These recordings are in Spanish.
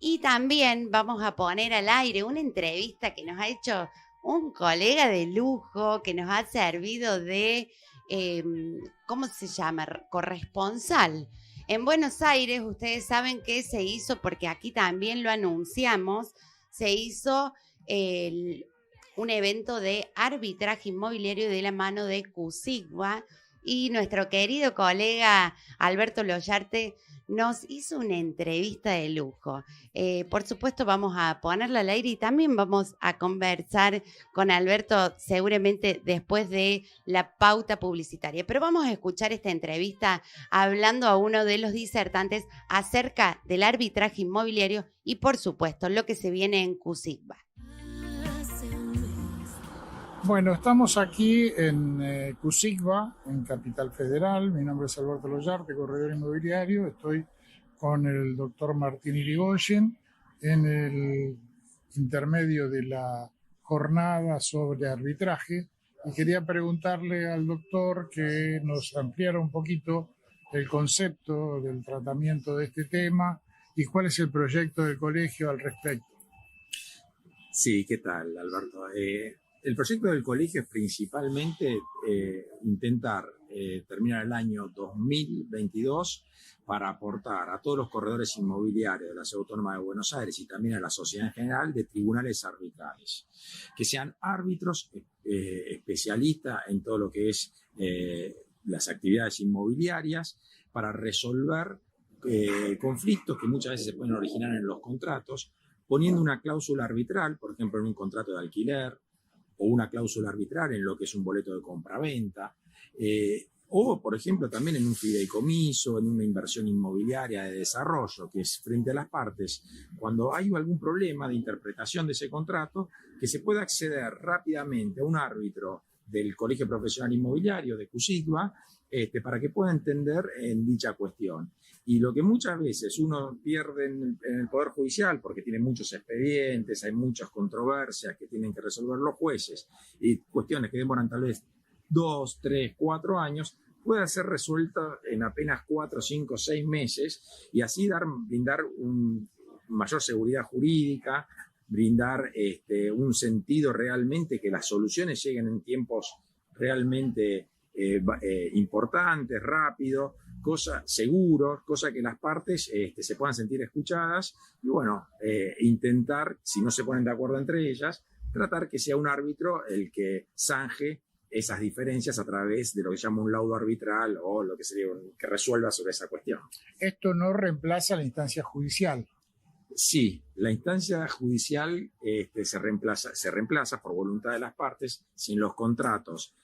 Y también vamos a poner al aire una entrevista que nos ha hecho un colega de lujo, que nos ha servido de, eh, ¿cómo se llama? Corresponsal. En Buenos Aires, ustedes saben que se hizo, porque aquí también lo anunciamos, se hizo el, un evento de arbitraje inmobiliario de la mano de Cusigua, y nuestro querido colega Alberto Loyarte nos hizo una entrevista de lujo. Por supuesto vamos a ponerla al aire y también vamos a conversar con Alberto seguramente después de la pauta publicitaria. Pero vamos a escuchar esta entrevista hablando a uno de los disertantes acerca del arbitraje inmobiliario y por supuesto lo que se viene en Cusigba. Bueno, estamos aquí en Cusigba, en Capital Federal. Mi nombre es Alberto Loyarte, corredor inmobiliario. Estoy con el doctor Martín Irigoyen en el intermedio de la jornada sobre arbitraje. Y quería preguntarle al doctor que nos ampliara un poquito el concepto del tratamiento de este tema y cuál es el proyecto del colegio al respecto. Sí, ¿qué tal, Alberto? El proyecto del colegio es principalmente intentar terminar el año 2022 para aportar a todos los corredores inmobiliarios de la Ciudad Autónoma de Buenos Aires y también a la sociedad en general de tribunales arbitrales, que sean árbitros especialistas en todo lo que es las actividades inmobiliarias para resolver conflictos que muchas veces se pueden originar en los contratos, poniendo una cláusula arbitral, por ejemplo, en un contrato de alquiler, o una cláusula arbitral en lo que es un boleto de compra-venta, o, por ejemplo, también en un fideicomiso, en una inversión inmobiliaria de desarrollo, que es frente a las partes, cuando hay algún problema de interpretación de ese contrato, que se pueda acceder rápidamente a un árbitro del Colegio Profesional Inmobiliario de Cusigba, para que pueda entender en dicha cuestión. Y lo que muchas veces uno pierde en el Poder Judicial, porque tiene muchos expedientes, hay muchas controversias que tienen que resolver los jueces, y cuestiones que demoran tal vez 2, 3, 4 años, puede ser resuelta en apenas 4, 5, 6 meses, y así brindar mayor seguridad jurídica, brindar un sentido realmente que las soluciones lleguen en tiempos realmente importantes, rápido, seguros, cosa que las partes se puedan sentir escuchadas y bueno, intentar, si no se ponen de acuerdo entre ellas, tratar que sea un árbitro el que zanje esas diferencias a través de lo que se llama un laudo arbitral o lo que sería que resuelva sobre esa cuestión. Esto no reemplaza la instancia judicial. Sí, la instancia judicial se reemplaza por voluntad de las partes sin los contratos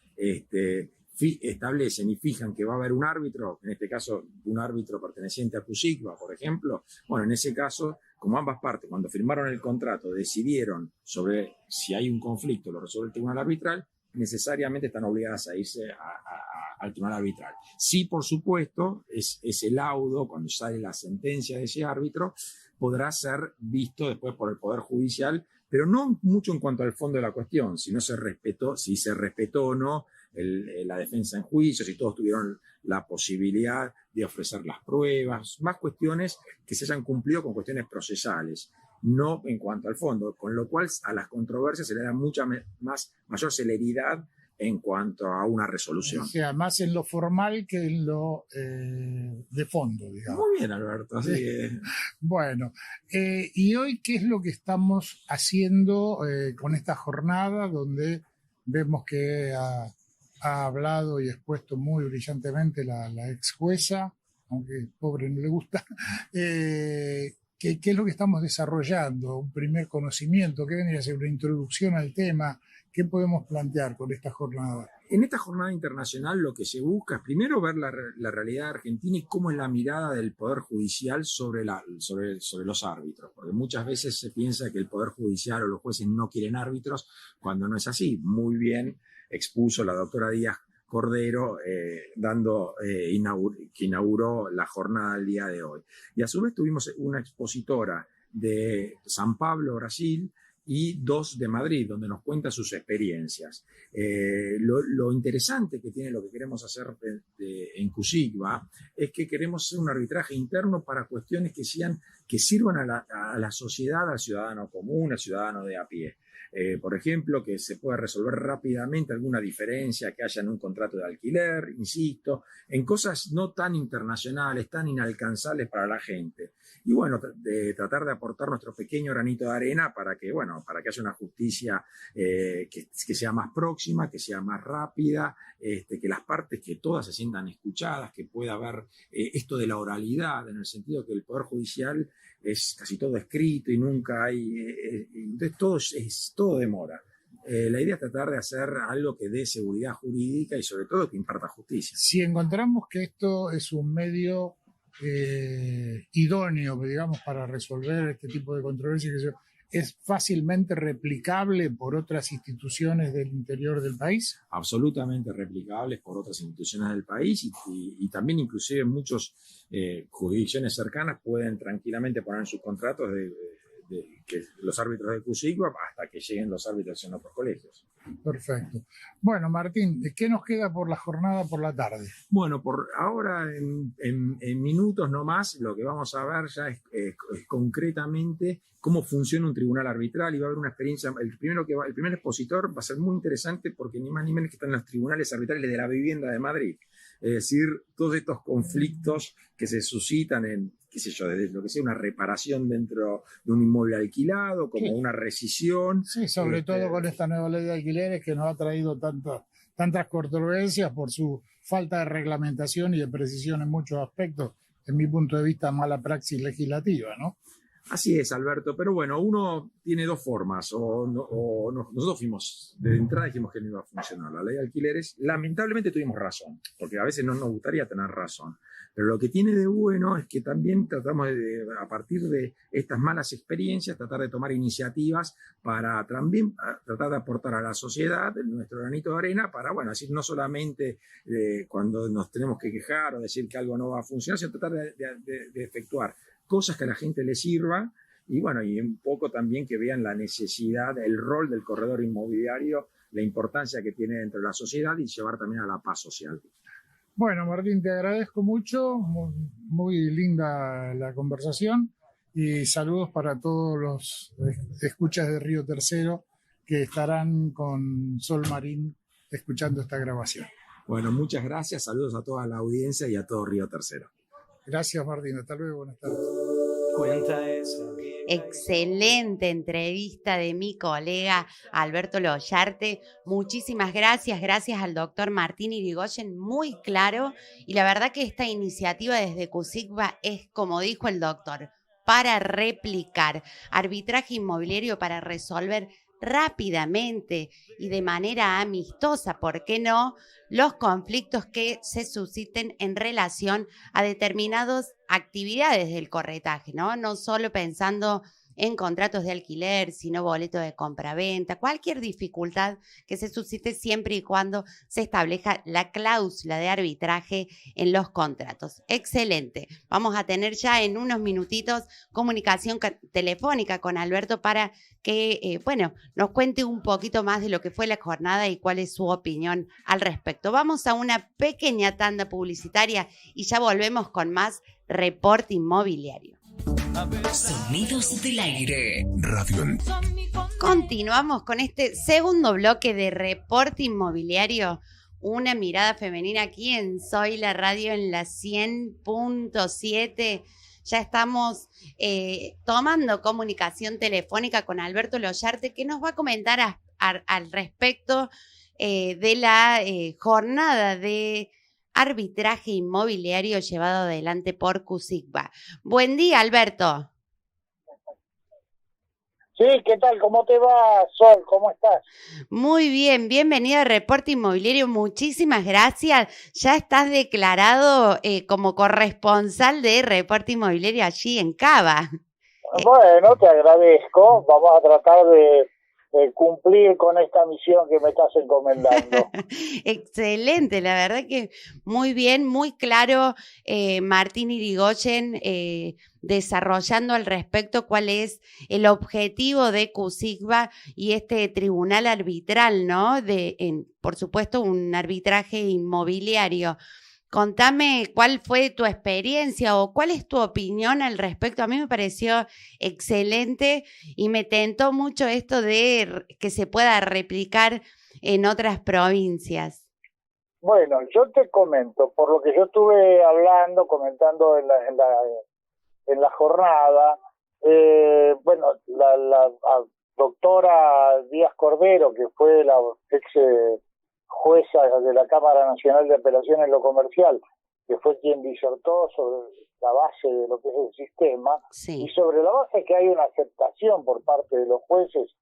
establecen y fijan que va a haber un árbitro, en este caso un árbitro perteneciente a Cusigba, por ejemplo. Bueno, en ese caso, como ambas partes cuando firmaron el contrato decidieron sobre si hay un conflicto, lo resuelve el tribunal arbitral, necesariamente están obligadas a irse al tribunal arbitral. Sí, por supuesto, ese laudo, cuando sale la sentencia de ese árbitro, podrá ser visto después por el Poder Judicial, pero no mucho en cuanto al fondo de la cuestión, si se respetó o no la defensa en juicio, si todos tuvieron la posibilidad de ofrecer las pruebas, más cuestiones que se hayan cumplido con cuestiones procesales, no en cuanto al fondo, con lo cual a las controversias se le da mayor celeridad en cuanto a una resolución. O sea, más en lo formal que en lo de fondo, digamos. Muy bien, Alberto. Así que... Bueno, ¿y hoy qué es lo que estamos haciendo con esta jornada donde vemos que ha hablado y expuesto muy brillantemente la ex jueza, aunque pobre no le gusta? ¿Qué es lo que estamos desarrollando? ¿Un primer conocimiento? ¿Qué vendría a ser una introducción al tema? ¿Qué podemos plantear con esta jornada? En esta jornada internacional lo que se busca es primero ver la realidad argentina y cómo es la mirada del Poder Judicial sobre los árbitros, porque muchas veces se piensa que el Poder Judicial o los jueces no quieren árbitros, cuando no es así. Muy bien expuso la doctora Díaz Cordero, que inauguró la jornada del día de hoy. Y a su vez tuvimos una expositora de San Pablo, Brasil, y 2 de Madrid, donde nos cuenta sus experiencias. Lo interesante que tiene lo que queremos hacer en CUSICBA es que queremos hacer un arbitraje interno para cuestiones que sirvan a la sociedad, al ciudadano común, al ciudadano de a pie. Por ejemplo, que se pueda resolver rápidamente alguna diferencia que haya en un contrato de alquiler, insisto, en cosas no tan internacionales, tan inalcanzables para la gente. Y bueno, tratar de aportar nuestro pequeño granito de arena para que haya una justicia que sea más próxima, que sea más rápida, que las partes, que todas se sientan escuchadas, que pueda haber esto de la oralidad, en el sentido que el Poder Judicial es casi todo escrito y nunca hay, entonces todo demora. La idea es tratar de hacer algo que dé seguridad jurídica y sobre todo que imparta justicia. Si encontramos que esto es un medio idóneo, digamos, para resolver este tipo de controversias, ¿es fácilmente replicable por otras instituciones del interior del país? Absolutamente replicables por otras instituciones del país y también inclusive muchas jurisdicciones cercanas pueden tranquilamente poner en sus contratos que los árbitros de CUSICBA hasta que lleguen los árbitros en otros colegios. Perfecto. Bueno, Martín, ¿qué nos queda por la jornada por la tarde? Bueno, por ahora en minutos nomás lo que vamos a ver ya es concretamente cómo funciona un tribunal arbitral y va a haber una experiencia. El primer expositor va a ser muy interesante porque ni más ni menos que están en los tribunales arbitrales de la vivienda de Madrid. Es decir, todos estos conflictos que se suscitan en, qué sé yo, desde lo que sea una reparación dentro de un inmueble alquilado, como una rescisión. Sí, sobre todo con esta nueva ley de alquileres que nos ha traído tantas controversias por su falta de reglamentación y de precisión en muchos aspectos, en mi punto de vista, mala praxis legislativa, ¿no? Así es, Alberto, pero bueno, uno tiene dos formas, nosotros fuimos, de entrada dijimos que no iba a funcionar la ley de alquileres, lamentablemente tuvimos razón, porque a veces no nos gustaría tener razón, pero lo que tiene de bueno es que también tratamos a partir de estas malas experiencias, tratar de tomar iniciativas para también tratar de aportar a la sociedad nuestro granito de arena para, decir no solamente cuando nos tenemos que quejar o decir que algo no va a funcionar, sino tratar de efectuar cosas que a la gente le sirva y un poco también que vean la necesidad, el rol del corredor inmobiliario, la importancia que tiene dentro de la sociedad y llevar también a la paz social. Bueno, Martín, te agradezco mucho, muy linda la conversación y saludos para todos los escuchas de Río Tercero que estarán con Sol Marín escuchando esta grabación. Bueno, muchas gracias, saludos a toda la audiencia y a todo Río Tercero. Gracias, Martín. Hasta luego. Buenas tardes. Excelente entrevista de mi colega Alberto Loyarte. Muchísimas gracias. Gracias al doctor Martín Irigoyen. Muy claro. Y la verdad que esta iniciativa desde CUSICBA es, como dijo el doctor, para replicar arbitraje inmobiliario para resolver rápidamente y de manera amistosa, ¿por qué no?, los conflictos que se susciten en relación a determinadas actividades del corretaje, ¿no? No solo pensando en contratos de alquiler, sino boletos de compraventa, cualquier dificultad que se suscite siempre y cuando se establezca la cláusula de arbitraje en los contratos. Excelente. Vamos a tener ya en unos minutitos comunicación telefónica con Alberto para que, nos cuente un poquito más de lo que fue la jornada y cuál es su opinión al respecto. Vamos a una pequeña tanda publicitaria y ya volvemos con más Reporte Inmobiliario. Sonidos del aire. Radio. Continuamos con este segundo bloque de Reporte Inmobiliario. Una mirada femenina aquí en Soy la Radio en la 100.7. Ya estamos tomando comunicación telefónica con Alberto Loyarte, que nos va a comentar al respecto de la jornada de arbitraje inmobiliario llevado adelante por CUSICBA. Buen día, Alberto. Sí, ¿qué tal? ¿Cómo te va, Sol? ¿Cómo estás? Muy bien, bienvenido a Reporte Inmobiliario. Muchísimas gracias. Ya estás declarado como corresponsal de Reporte Inmobiliario allí en Cava. Bueno, te agradezco. Vamos a tratar de cumplir con esta misión que me estás encomendando. Excelente, la verdad que muy bien, muy claro, Martín Irigoyen, desarrollando al respecto cuál es el objetivo de CUSIGBA y este tribunal arbitral, ¿no? Por supuesto, un arbitraje inmobiliario. Contame cuál fue tu experiencia o cuál es tu opinión al respecto. A mí me pareció excelente y me tentó mucho esto de que se pueda replicar en otras provincias. Bueno, yo te comento, por lo que yo estuve comentando en la jornada, bueno, la doctora Díaz Cordero, que fue la ex jueza de la Cámara Nacional de Apelación en lo Comercial, que fue quien disertó sobre la base de lo que es el sistema, Sí. y sobre la base que hay una aceptación por parte de los jueces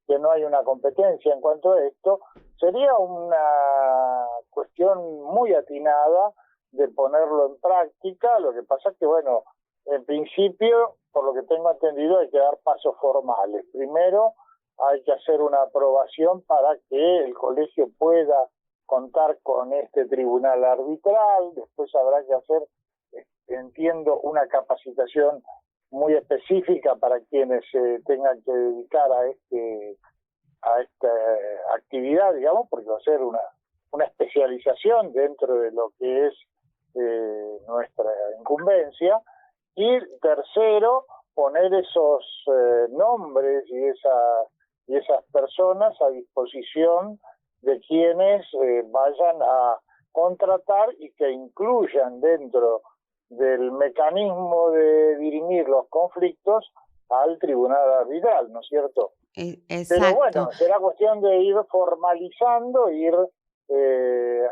que no hay una competencia en cuanto a esto, sería una cuestión muy atinada de ponerlo en práctica. Lo que pasa es que, bueno, en principio, por lo que tengo entendido, hay que dar pasos formales. Primero, hay que hacer una aprobación para que el colegio pueda contar con este tribunal arbitral. Después habrá que hacer, entiendo, una capacitación muy específica para quienes se tengan que dedicar a esta actividad, digamos, porque va a ser una especialización dentro de lo que es nuestra incumbencia. Y tercero, poner esos nombres y esas personas a disposición de quienes vayan a contratar y que incluyan dentro del mecanismo de dirimir los conflictos al tribunal arbitral, ¿no es cierto? Exacto. Pero bueno, será cuestión de ir formalizando, ir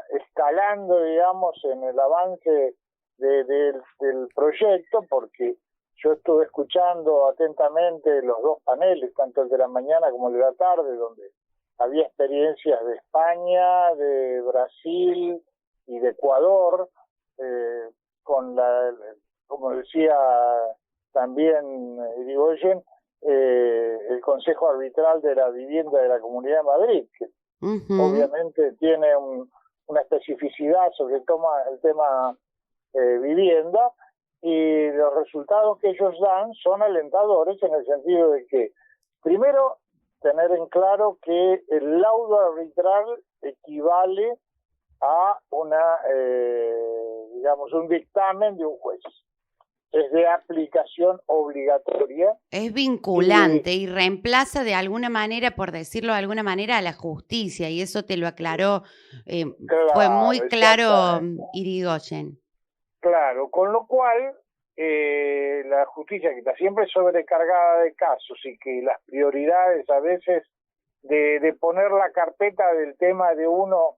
escalando, digamos, en el avance del proyecto, porque yo estuve escuchando atentamente los dos paneles, tanto el de la mañana como el de la tarde, donde había experiencias de España, de Brasil y de Ecuador, con como decía también Irigoyen, el Consejo Arbitral de la Vivienda de la Comunidad de Madrid, que obviamente tiene una especificidad sobre el tema vivienda, y los resultados que ellos dan son alentadores en el sentido de que, primero, tener en claro que el laudo arbitral equivale a digamos, un dictamen de un juez. Es de aplicación obligatoria. Es vinculante y reemplaza de alguna manera, por decirlo de alguna manera, a la justicia, y eso te lo aclaró, fue muy claro Irigoyen. Claro, con lo cual la justicia, que está siempre sobrecargada de casos y que las prioridades a veces de poner la carpeta del tema de uno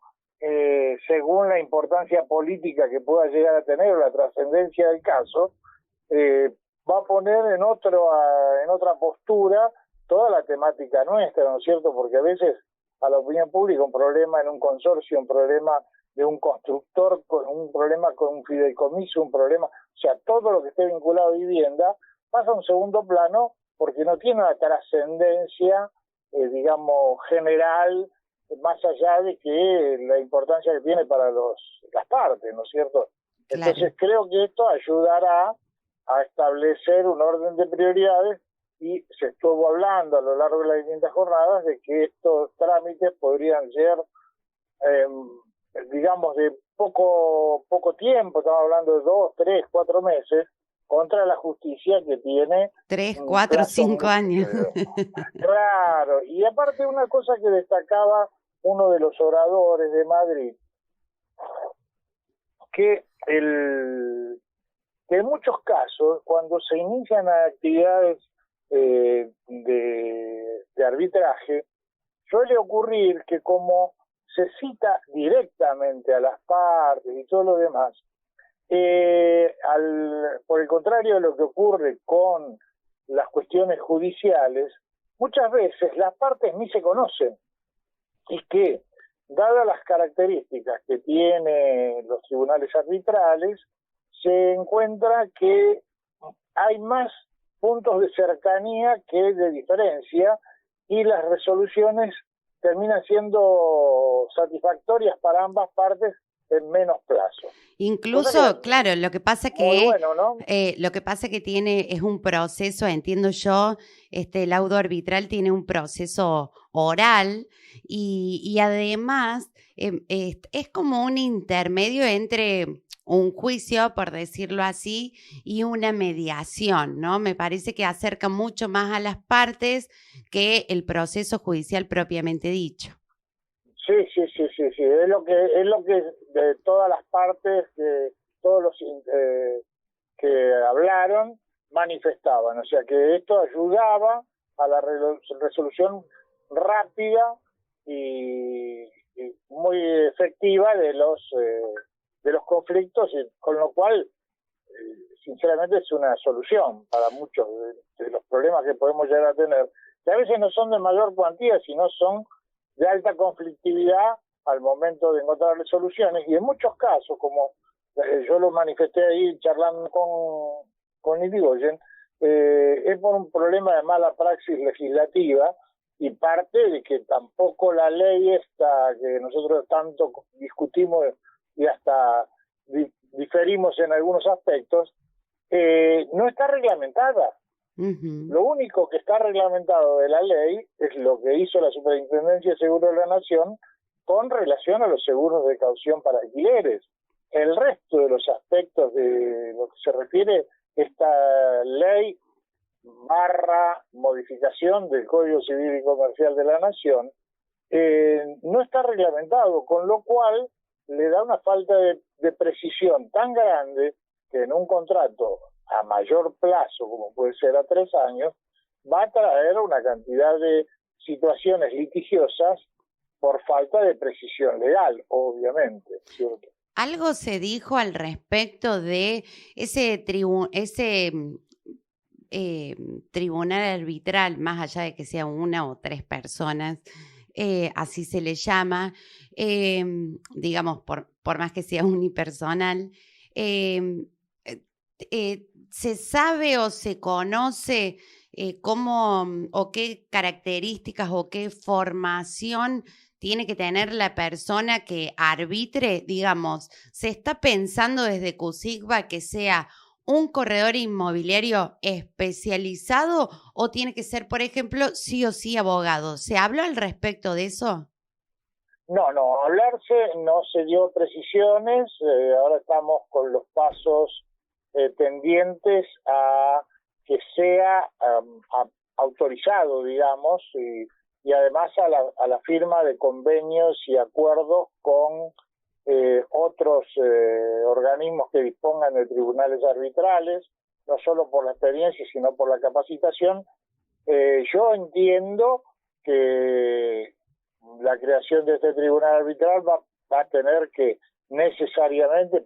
según la importancia política que pueda llegar a tener o la trascendencia del caso, va a poner en otra postura toda la temática nuestra, ¿no es cierto? Porque a veces a la opinión pública un problema en un consorcio, un problema de un constructor, un problema con un fideicomiso, un problema, o sea, todo lo que esté vinculado a vivienda pasa a un segundo plano porque no tiene una trascendencia, digamos, general, más allá de que la importancia que tiene para las partes, ¿no es cierto? Claro. Entonces creo que esto ayudará a establecer un orden de prioridades, y se estuvo hablando a lo largo de las distintas jornadas de que estos trámites podrían ser digamos, de poco tiempo, estamos hablando de 2, 3, 4 meses, contra la justicia que tiene 3, 4, 5 años. Claro, y aparte una cosa que destacaba uno de los oradores de Madrid, que en muchos casos, cuando se inician actividades de arbitraje, suele ocurrir que como se cita directamente a las partes y todo lo demás, por el contrario de lo que ocurre con las cuestiones judiciales, muchas veces las partes ni se conocen, y que, dadas las características que tienen los tribunales arbitrales, se encuentra que hay más puntos de cercanía que de diferencia, y las resoluciones terminan siendo satisfactorias para ambas partes en menos plazo. Incluso, claro, lo que pasa muy que bueno, ¿no? lo que pasa que tiene es un proceso, entiendo yo, el laudo arbitral tiene un proceso oral y además es como un intermedio entre un juicio, por decirlo así, y una mediación, ¿no? Me parece que acerca mucho más a las partes que el proceso judicial propiamente dicho. Sí. Es lo que de todas las partes, todos los que hablaron manifestaban. O sea que esto ayudaba a la resolución rápida y muy efectiva de los conflictos, y con lo cual sinceramente es una solución para muchos de los problemas que podemos llegar a tener, que a veces no son de mayor cuantía, sino son de alta conflictividad al momento de encontrar soluciones. Y en muchos casos, como yo lo manifesté ahí charlando con Irigoyen, es por un problema de mala praxis legislativa y parte de que tampoco la ley esta que nosotros tanto discutimos y hasta diferimos en algunos aspectos, no está reglamentada. Uh-huh. Lo único que está reglamentado de la ley es lo que hizo la Superintendencia de Seguros de la Nación con relación a los seguros de caución para alquileres. El resto de los aspectos de lo que se refiere esta ley / modificación del Código Civil y Comercial de la Nación no está reglamentado, con lo cual le da una falta de precisión tan grande que en un contrato a mayor plazo, como puede ser a 3 años, va a traer una cantidad de situaciones litigiosas por falta de precisión legal, obviamente, ¿cierto? Algo se dijo al respecto de ese tribunal arbitral, más allá de que sea 1 o 3 personas, así se le llama, digamos, por más que sea unipersonal, ¿se sabe o se conoce cómo o qué características o qué formación tiene que tener la persona que arbitre? Digamos, ¿se está pensando desde CUSICBA que sea un corredor inmobiliario especializado o tiene que ser, por ejemplo, sí o sí abogado? ¿Se habló al respecto de eso? No, no se dio precisiones. Ahora estamos con los pasos tendientes a que sea autorizado, digamos, y además a la firma de convenios y acuerdos con otros organismos que dispongan de tribunales arbitrales, no solo por la experiencia, sino por la capacitación. Yo entiendo que la creación de este tribunal arbitral va a tener que necesariamente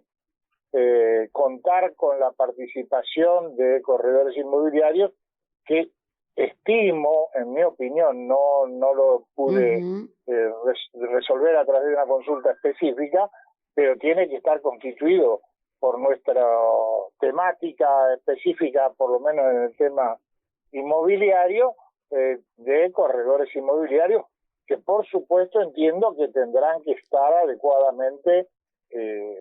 contar con la participación de corredores inmobiliarios, que estimo, en mi opinión, no lo pude resolver a través de una consulta específica, pero tiene que estar constituido por nuestra temática específica, por lo menos en el tema inmobiliario, de corredores inmobiliarios, que por supuesto entiendo que tendrán que estar adecuadamente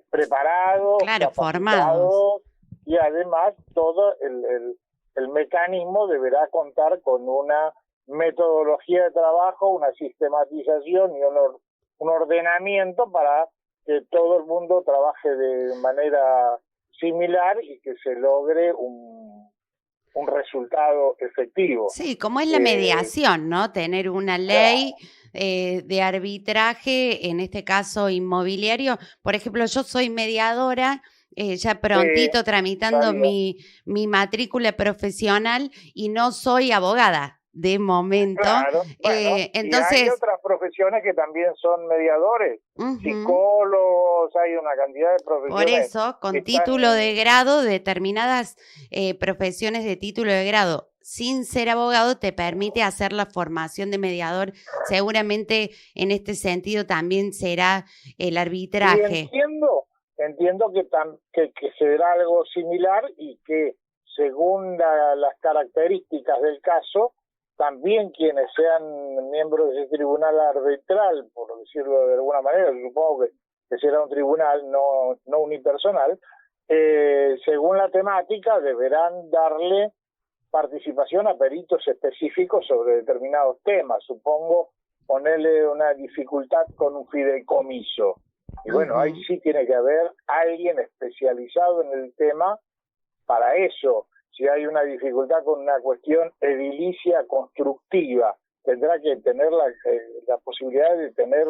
preparados, claro, formados, y además todo el mecanismo deberá contar con una metodología de trabajo, una sistematización y un ordenamiento para que todo el mundo trabaje de manera similar y que se logre un resultado efectivo. Sí, como es la mediación, ¿no? Tener una ley de arbitraje, en este caso inmobiliario. Por ejemplo, yo soy mediadora, ya prontito tramitando mi matrícula profesional y no soy abogada de momento. Claro, bueno, entonces, y hay otras profesiones que también son mediadores, psicólogos, hay una cantidad de profesiones. Por eso, con título de grado, determinadas profesiones de título de grado, sin ser abogado, te permite hacer la formación de mediador. Seguramente en este sentido también será el arbitraje. Y entiendo que será algo similar y que según las características del caso, también quienes sean miembros de ese tribunal arbitral, por decirlo de alguna manera, supongo que será un tribunal no unipersonal, según la temática deberán darle participación a peritos específicos sobre determinados temas, supongo ponerle una dificultad con un fideicomiso. Y bueno, ahí sí tiene que haber alguien especializado en el tema para eso. Si hay una dificultad con una cuestión edilicia constructiva, tendrá que tener la posibilidad de tener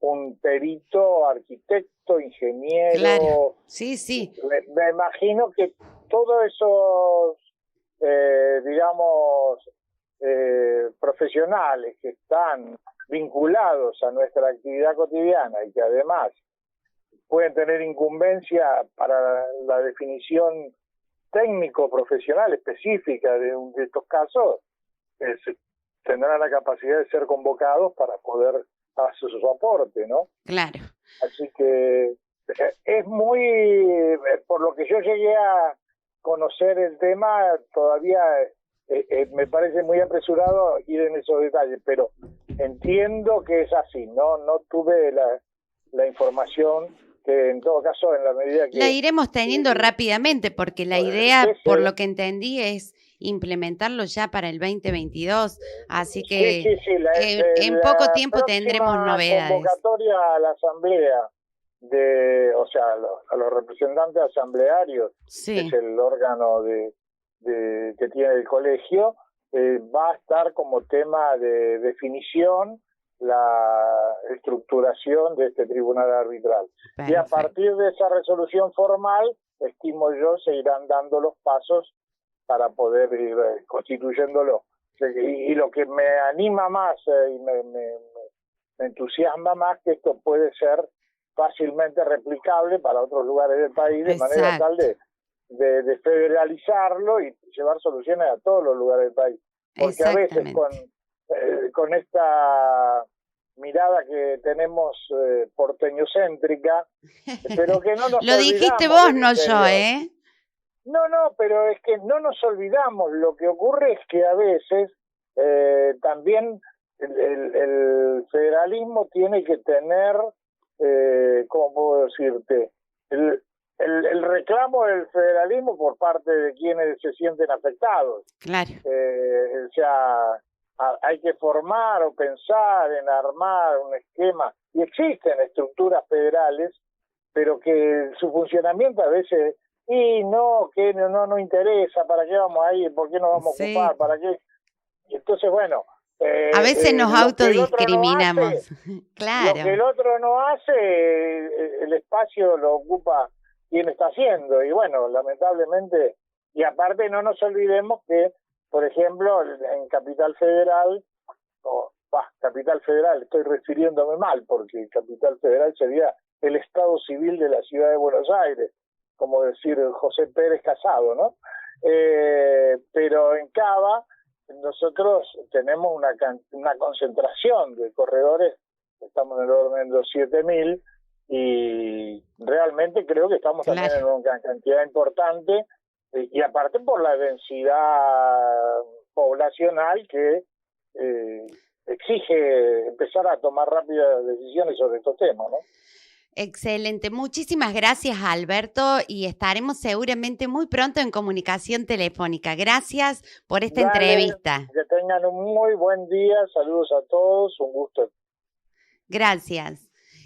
un perito, arquitecto, ingeniero. Claro, sí. Me imagino que todos esos, profesionales que están vinculados a nuestra actividad cotidiana y que además pueden tener incumbencia para la definición técnico-profesional específica de estos casos, tendrán la capacidad de ser convocados para poder hacer su aporte, ¿no? Claro. Así que es muy, por lo que yo llegué a conocer el tema, todavía me parece muy apresurado ir en esos detalles, pero entiendo que es así, no tuve la información, que en todo caso, en la medida que... La iremos teniendo rápidamente, porque la idea, por lo que entendí, es implementarlo ya para el 2022, así que en poco tiempo tendremos novedades. Convocatoria a la asamblea, a los representantes asamblearios, que es el órgano que tiene el colegio, va a estar como tema de definición la estructuración de este tribunal arbitral. Perfecto. Y a partir de esa resolución formal, estimo yo, se irán dando los pasos para poder ir constituyéndolo. Y lo que me anima más y me entusiasma más, que esto puede ser fácilmente replicable para otros lugares del país, de manera tal de federalizarlo y llevar soluciones a todos los lugares del país. Porque a veces con esta mirada que tenemos porteñocéntrica, pero que no nos Lo dijiste vos, no yo, ¿eh? No, pero es que no nos olvidamos. Lo que ocurre es que a veces también el federalismo tiene que tener, ¿cómo puedo decirte? El reclamo del federalismo por parte de quienes se sienten afectados. Claro. Hay que formar o pensar en armar un esquema, y existen estructuras federales, pero que su funcionamiento a veces, no interesa, ¿para qué vamos a ir? ¿Por qué nos vamos a ocupar? ¿Para qué? Y entonces, bueno... a veces nos autodiscriminamos. Claro. Lo que el otro no hace, el espacio lo ocupa quien está haciendo, y bueno, lamentablemente, y aparte no nos olvidemos que, por ejemplo, en Capital Federal, estoy refiriéndome mal, porque Capital Federal sería el Estado Civil de la Ciudad de Buenos Aires, como decir José Pérez Casado, ¿no? Pero en Cava nosotros tenemos una concentración de corredores, estamos en el orden de los 7.000, y realmente creo que estamos también en una cantidad importante, y aparte por la densidad poblacional que exige empezar a tomar rápidas decisiones sobre estos temas, ¿no? Excelente, muchísimas gracias, Alberto, y estaremos seguramente muy pronto en comunicación telefónica. Gracias por esta entrevista. Que tengan un muy buen día, saludos a todos, un gusto. Gracias.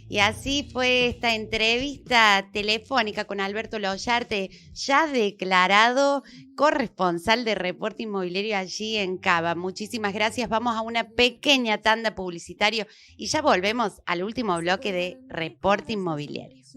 Y así fue esta entrevista telefónica con Alberto Loyarte, ya declarado corresponsal de Reporte Inmobiliario allí en Cava. Muchísimas gracias. Vamos a una pequeña tanda publicitaria y ya volvemos al último bloque de Reporte Inmobiliario.